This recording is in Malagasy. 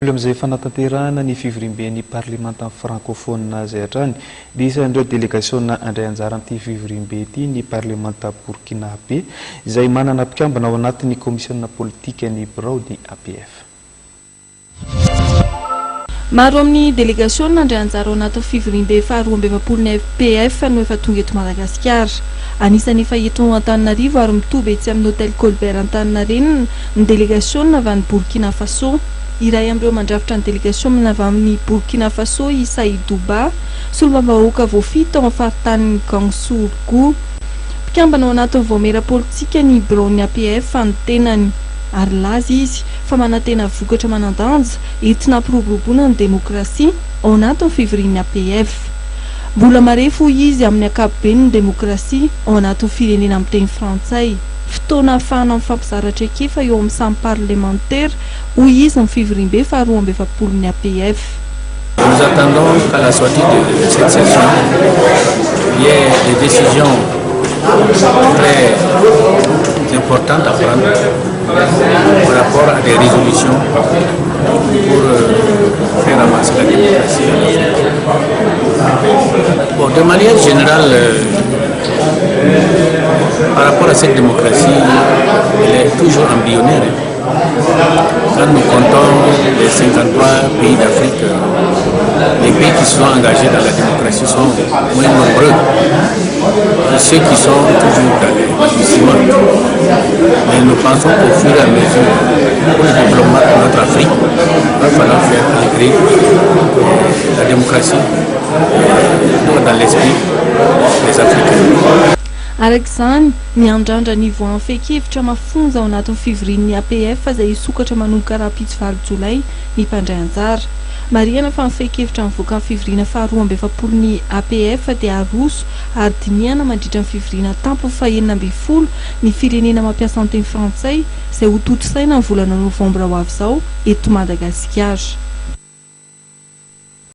Amin'izay fanatanterahana ny fivirimben'ny parlemanta francophone izay hatrany dia isan'ireo délégation andray anjara amin'ity fivirimbe ity ny parlemanta burkinabé izay manana mpikambana ao anatin'ny commissionna politique ny birao ny APF. Maro amin'ny délégation andray anjara ao anatin'ny fivirimbe faharoa amby efapolo ny APF no efa tonga eto Madagasikara. Anisany efa eto Antananarivo ary mitoby etsy amin'ny hôtel Colbert Antaninarenina ny délégation avy any Burkina Faso. Iray amreo mandrafitra ny délégation avy amin'ny Burkina Faso i Saïdou Ba, solombam-bahoaka voafito ao amin'ny faritanin'ny Gansourgou. Mpikambana ao anatin'ny voamera politika ny birao ny APF anotenany ary laza izy fa manantena vokatra manan-danja entina hampiroboroboana ny demokrasia ao anatin'ny fivorian'ny APF. Mbola marefo izy amin'ny ankapobeny ny demokrasia ao anatin'ny firenena amin'ny teny frantsay. Fotoana ahafahana mifampizaratra ekefa eo amin'ny samy parlementaire hoy izy ny fivirimbe faharoa amby efapolo ny APF. Nous attendons qu'à la sortie de cette session, il y ait des décisions très importantes à prendre par rapport à des résolutions pour faire avancer la démocratie. Bon, de manière générale, par rapport à cette démocratie, elle est toujours embryonnaire. Quand nous comptons les 53 pays d'Afrique, les pays qui sont engagés dans la démocratie sont moins nombreux que ceux qui sont toujours dans les balbutiements. Mais nous pensons qu'au fur et à mesure, pour le développement de notre Afrique, il va falloir faire intégrer la démocratie dans l'esprit des Africains. Araka ny andrandra ny voan'ny feikevitra mafonja ao anatin'ny fivorian'ny APF izay sokatra manomboka raha-pitsy 9 Jolay ny mpandray anjara. Marihana fa ny feikevitra mivoaka ny fivoriana faharoa amby efapolo ny APF dia aroso ary dinihana mandritra ny fivoriana tampo fahaenina amby folo ny firenena mampiasa ny teny frantsay izay ho toto saina ny volana novambra ho avy izao eto Madagasikara.